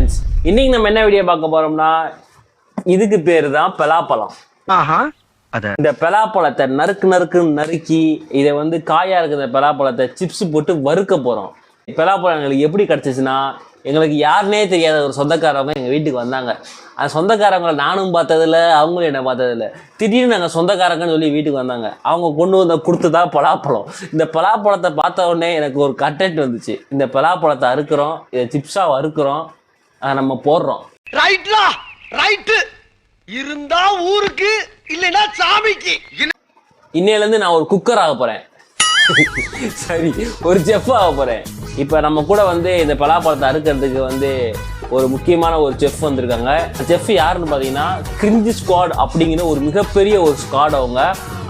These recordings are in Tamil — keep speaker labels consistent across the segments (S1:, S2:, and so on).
S1: ஃப்ரெண்ட்ஸ், இன்னைக்கு நம்ம என்ன வீடியோ பார்க்க போறோம்னா, இதுக்கு பேரு தான் பலாப்பழம். இந்த பலாப்பழத்தை நறுக்கி இதை வந்து காயா இருக்கிற பலாப்பழத்தை சிப்ஸ் போட்டு வறுக்க போறோம். பலாப்பழம் எங்களுக்கு எப்படி கிடைச்சிச்சுன்னா, எங்களுக்கு யாருன்னே தெரியாத ஒரு சொந்தக்காரவங்க எங்கள் வீட்டுக்கு வந்தாங்க. அந்த சொந்தக்காரங்களை நானும் பார்த்ததில்ல, அவங்களும் என்னை பார்த்ததில்ல. திடீர்னு நாங்கள் சொந்தக்காரங்கன்னு சொல்லி வீட்டுக்கு வந்தாங்க. அவங்க கொண்டு வந்து கொடுத்ததான் பலாப்பழம். இந்த பலாப்பழத்தை பார்த்த உடனே எனக்கு ஒரு கண்டென்ட் வந்துச்சு. இந்த பலாப்பழத்தை அறுக்கிறோம், இதை சிப்ஸாக வறுக்கிறோம், அதை நம்ம போடுறோம்.
S2: ரைட்லா ரைட்டு இருந்தா ஊருக்கு இல்லைன்னா சாமிக்கு.
S1: இன்னையிலேருந்து நான் ஒரு குக்கர் ஆக போகிறேன். சரி, ஒரு செஃப் ஆக போகிறேன். இப்போ நம்ம கூட வந்து இந்த பலாப்பழத்தை அறுக்கிறதுக்கு வந்து ஒரு முக்கியமான ஒரு செஃப் வந்திருக்காங்க. செஃப் யாருன்னு பார்த்தீங்கன்னா, கிரிஞ்சி ஸ்குவாட் அப்படிங்கிற ஒரு மிகப்பெரிய ஒரு ஸ்குவாட். அவங்க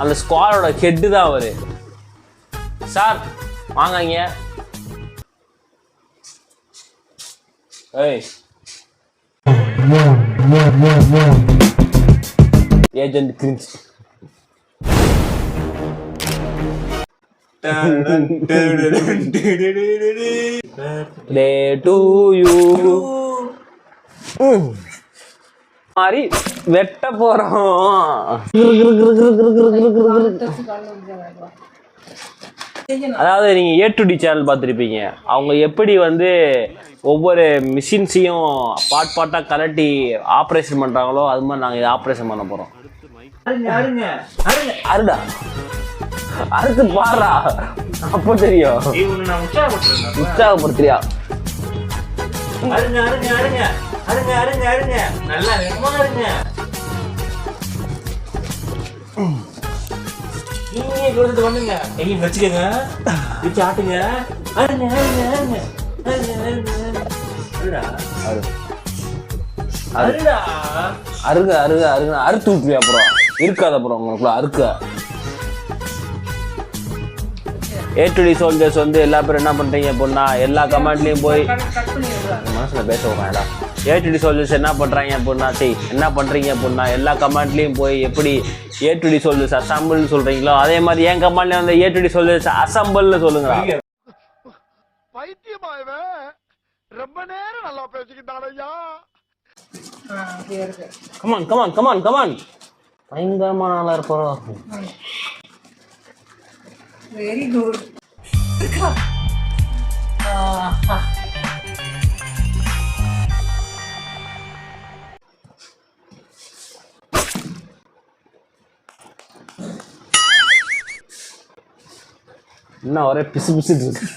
S1: அந்த ஸ்குவாடோட ஹெட்டு தான் அவர். சார் வாங்க. ஏய், agent cringe. Day to you. மாதிரி வெட்ட போறோம். அதாவது நீங்க A2D சேனல் பார்த்துருப்பீங்க. அவங்க எப்படி வந்து ஒவ்வொரு மிஷின்ஸையும் பார்ட்டாக கலட்டி ஆப்ரேஷன் பண்றாங்களோ, அது மாதிரி நாங்கள் இதை ஆப்ரேஷன் பண்ண போறோம். அருடா அறுத்து பாடுறா, அப்போ தெரியும். உற்சாகப்படுத்துறியா?
S3: நீங்க கொடுத்துட்டு வந்துங்க, எங்கேயும் வச்சுக்கோங்க, வச்சு ஆட்டுங்க.
S1: அறுத்து விட்டுருவியா? அப்புறம் இருக்காது, அப்புறம் உங்களுக்குள்ள அறுக்க. A2D சோல்ஜர்ஸ் வந்து எல்லா பேரும் என்ன பண்றீங்க அப்படின்னா, எல்லா கமெண்ட்லயும் போய் மனசுல பேச வேண்டாம். A2D சோல்ஜர்ஸ் என்ன பண்றாங்க அப்படின்னா, என்ன பண்றீங்க அப்படின்னா, எல்லா கமெண்ட்லயும் போய் எப்படி A2D சோல்ஜர்ஸ் அசம்பிள் சொல்றீங்களோ, அதே மாதிரி என் கமெண்ட்ல வந்து A2D சோல்ஜர்ஸ் அசம்பிள்னு சொல்லுங்க.
S2: ரொம்ப நேரம் நல்லா பேசிக்கிட்டாலையா.
S1: கமான் பயங்கரமான ஆளா இருப்போம்.
S4: Very good.
S1: என்ன ஒரே பிசு இருக்கு.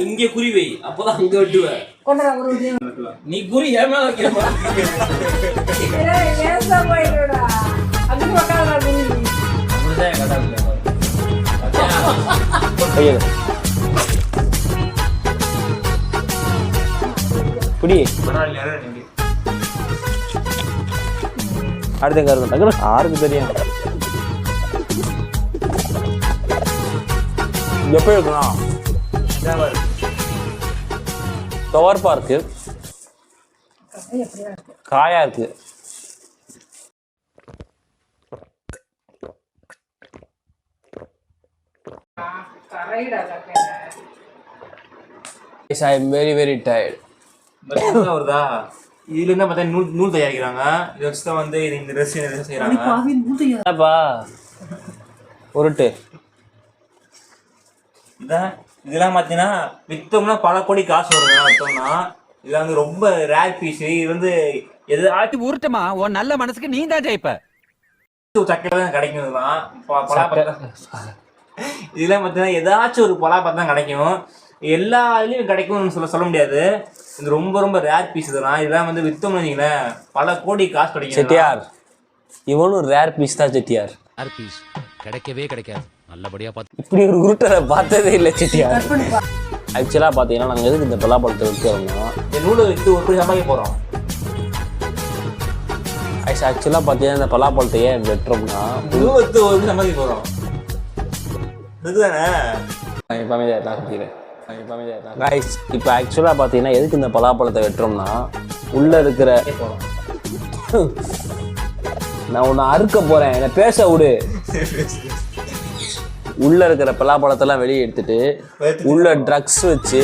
S3: இங்க குறி வை, அப்பதான் அங்க வெட்டுவ. நீ குறி ஏமா
S1: அடுத்த யாருக்கு தெரியும் எப்ப இருக்கணும். துவர்ப்பா இருக்கு, காயா இருக்கு. I am very very tired.
S3: வருதா? இதுல இருந்தா பார்த்தா நூல் தயாரிக்கிறாங்க. இதை வச்சுதான் வந்து இந்த ட்ரெஸ் செய்யறாங்க.
S1: உருட்டு
S3: இதெல்லாம் பார்த்தீங்கன்னா வித்தோம்னா பல கோடி காசு வரும். வித்தோம்னா இதெல்லாம் வந்து ரொம்ப ரேர் பீஸ். இது வந்து எதாச்சும்
S5: உருட்டுமா, உன் நல்ல மனசுக்கு நீ தான் ஜெயிப்ப.
S3: சக்கரை தான் கிடைக்கும். இதெல்லாம் பார்த்தீங்கன்னா ஏதாச்சும் ஒரு பலாப்பழம் தான் கிடைக்கும். எல்லா இதுலையும் கிடைக்கும்னு சொல்ல முடியாது. இது ரொம்ப ரொம்ப ரேர் பீஸ். இதெல்லாம் வந்து வித்தோம்னு வச்சுங்களேன், பல கோடி காசு கிடைக்கும்.
S1: செட்டியார், இவனும் ரேர் பீஸ் தான் செட்டியார்.
S5: ரேர் பீஸ் கிடைக்கவே கிடைக்காது. நல்லபடியா பார்த்து
S1: இப்படி ஒரு உருட்டரை பார்த்ததே இல்லை செட்டியார். ஆக்சுவலாக பார்த்தீங்கன்னா நாங்கள் எதுக்கு இந்த பலாப்பழத்தை விற்கிறோம்னா,
S3: இந்த நூலை விற்று ஒரு கோடி சம்பாதிக்க போகிறோம்.
S1: ஆக்சுவலாக பார்த்தீங்கன்னா இந்த பலாப்பழத்தை ஏன் வெட்டுறோம்னா
S3: உருவத்து வந்து சமைக்க போகிறோம் இதுதானே.
S1: இப்போ ஆக்சுவலாக பார்த்தீங்கன்னா எதுக்கு இந்த பலாப்பழத்தை வெட்டுறோம்னா உள்ளே இருக்கிற நான் உன்னை அறுக்க போகிறேன், என்னை பேச விடு. உள்ளே இருக்கிற பலாப்பழத்தெல்லாம் வெளியே எடுத்துட்டு உள்ள ட்ரக்ஸ் வச்சு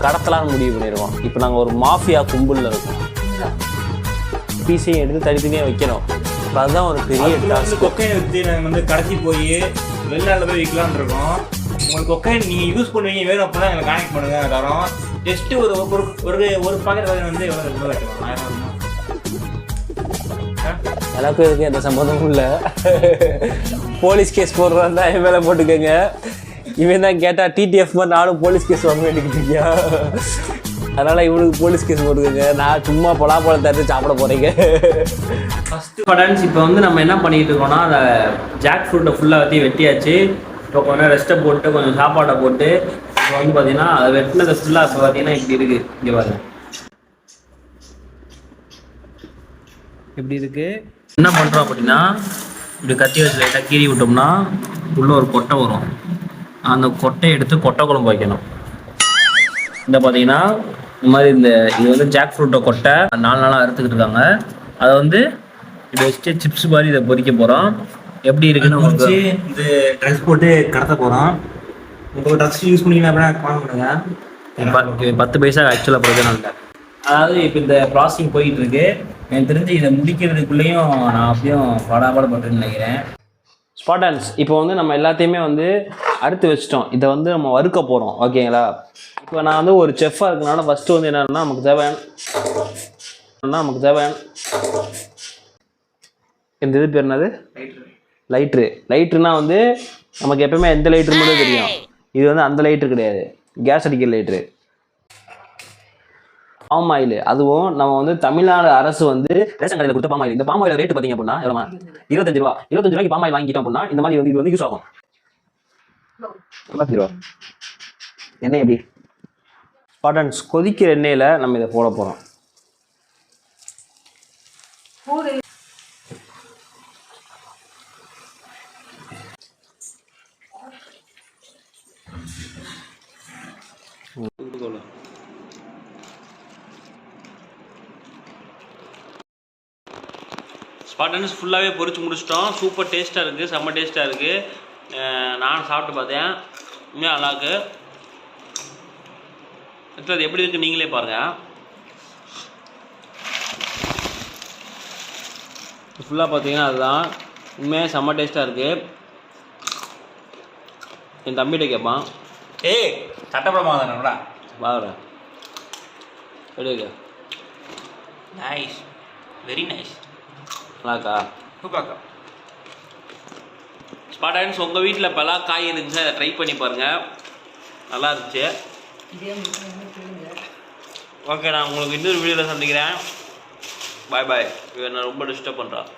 S1: கடத்தலான்னு முடிவு பண்ணிடுவோம். இப்போ நாங்கள் ஒரு மாஃபியா கும்பலில் இருக்கோம். பீஸையும் எடுத்து தனித்தனியாக வைக்கணும். இப்போ அதுதான் ஒரு பெரிய டாஸ்க்.
S3: கொக்கைனை வச்சு நாங்கள் வந்து கடத்தி போய் வெளிநாட்டில் போய் விற்கலான்னு இருக்கோம். உங்களுக்கு கொக்கைன் நீங்கள் யூஸ் பண்ணுவீங்க வேணும் அப்போ தான் எங்களை கானெக்ட் பண்ணுங்கள். தரோம் ஜஸ்ட்டு ஒரு ஒரு பாக்கெட் வந்து எவ்வளோ வைக்கணும்? 1000 ரூபா.
S1: எனக்கும் இருக்கு எந்த சம்மந்தமும் இல்லை. போலீஸ் கேஸ் போடுறதா என் மேலே போட்டுக்கோங்க. இவன் தான் கேட்டால் டிடிஎஃப் மாதிரி நானும் போலீஸ் கேஸ் வாங்க வேண்டிக்கிட்டு இருக்கியா, அதனால் இவனுக்கு போலீஸ் கேஸ் போட்டுக்கோங்க. நான் சும்மா பலாப்பழத்தை எடுத்து சாப்பிட போகிறீங்க. ஃபஸ்ட்டு படன்ஸ் இப்போ வந்து நம்ம என்ன பண்ணிகிட்டு இருக்கோம்னா அந்த ஜாக் ஃப்ரூட்டை ஃபுல்லாக வச்சு வெட்டியாச்சு. இப்போ கொஞ்சம் ரெஸ்ட்டை போட்டு கொஞ்சம் சாப்பாட்டை போட்டு இப்போ வந்து பார்த்தீங்கன்னா அதை வெட்டினதை ஃபுல்லாக இப்போ பார்த்தீங்கன்னா இப்படி இருக்குது. இங்கே பாருங்க இப்படி இருக்குது. என்ன பண்ணுறோம் அப்படின்னா இப்படி கத்தி வச்சு லைட்டாக கீறி விட்டோம்னா உள்ளே ஒரு கொட்டை வரும். அந்த கொட்டையை எடுத்து கொட்டை குழம்பு வைக்கணும். இந்த பார்த்தீங்கன்னா இந்த மாதிரி இது வந்து ஜாக் ஃப்ரூட்டை கொட்டை 4 நாளாக அறுத்துக்கிட்டு இருக்காங்க. அதை வந்து இப்படி வச்சுட்டு சிப்ஸ் மாதிரி இதை பொரிக்க போகிறோம். எப்படி இருக்குன்னு
S3: வச்சு இந்த ட்ரக்ஸ் போட்டு கடத்த போகிறோம். உங்களுக்கு ட்ரக்ஸ் யூஸ் பண்ணிங்கன்னா அப்படின்னா கால் பண்ணுங்கள்.
S1: 10 பைசா ஆக்சுவலாக பிரச்சனை இல்லை. அதாவது இப்போ இந்த ப்ராசஸிங் போயிட்டு இருக்கு. எனக்கு தெரிஞ்சு இதை முடிக்கிறதுக்குள்ளேயும் நான் அப்பயும் படாபடப்பட்டுன்னு நினைக்கிறேன். ஸ்பாட்டன்ஸ் இப்போ வந்து நம்ம எல்லாத்தையுமே வந்து அறுத்து வச்சிட்டோம். இதை வந்து நம்ம வறுக்க போகிறோம். ஓகேங்களா? இப்போ நான் வந்து ஒரு செஃப்பாக இருக்கனால ஃபஸ்ட்டு வந்து என்னன்னா நமக்கு தேவையான இந்த இது பேர் என்னது? லைட்ருனா வந்து நமக்கு எப்பவுமே எந்த லைட்ரு மட்டும் தெரியும். இது வந்து அந்த லைட்ரு கிடையாது, கேஸ் அடிக்கிற லைட்ரு. பாம் ஆயில், அதுவும் நம்ம வந்து தமிழ்நாடு அரசு வந்து ரேஷன் கடையில் கொடுத்த பாம் ஆயில். இந்த பாம் ஆயில் ரேட்டு பார்த்தீங்க அப்படின்னா எவ்வளோ? 25 ரூபா. 25 ரூபாய்க்கு பாம் ஆயில் வாங்கிட்டோம் அப்படின்னா இந்த மாதிரி இது வந்து யூஸ் ஆகும். 50 ரூபா எண்ணெய். எப்படி ஸ்பாட்டன்ஸ் கொதிக்கிற எண்ணெயில் நம்ம இதை போட போகிறோம். ஸ்பாட்டன்ஸ் ஃபுல்லாகவே பொரிச்சு முடிச்சிட்டோம். சூப்பர் டேஸ்ட்டாக இருக்குது, செம்ம டேஸ்ட்டாக இருக்குது. நானும் சாப்பிட்டு பார்த்தேன், இன்னும் நல்லாயிருக்கு. அது எப்படி இருக்குது நீங்களே பாருங்கள். ஃபுல்லாக பார்த்தீங்கன்னா அதுதான் உண்மையாக செம்ம டேஸ்ட்டாக இருக்குது. என் தம்பிகிட்ட கேட்பான்,
S3: ஏய் சட்டப்படமாக தானேடா
S1: பாருங்க எடுக்க.
S3: Nice, very nice.
S1: நல்லாக்கா?
S3: சூப்பராக்கா.
S1: ஸ்பாட்டன்ஸ் உங்கள் வீட்டில் பலா காய் இருந்துச்சு, அதை ட்ரை பண்ணி பாருங்கள், நல்லா இருந்துச்சு. ஓகே, நான் உங்களுக்கு இன்னொரு வீடியோவில் சந்திக்கிறேன். பாய் பாய். நான் ரொம்ப டிஸ்டர்ப் பண்ணுறேன்.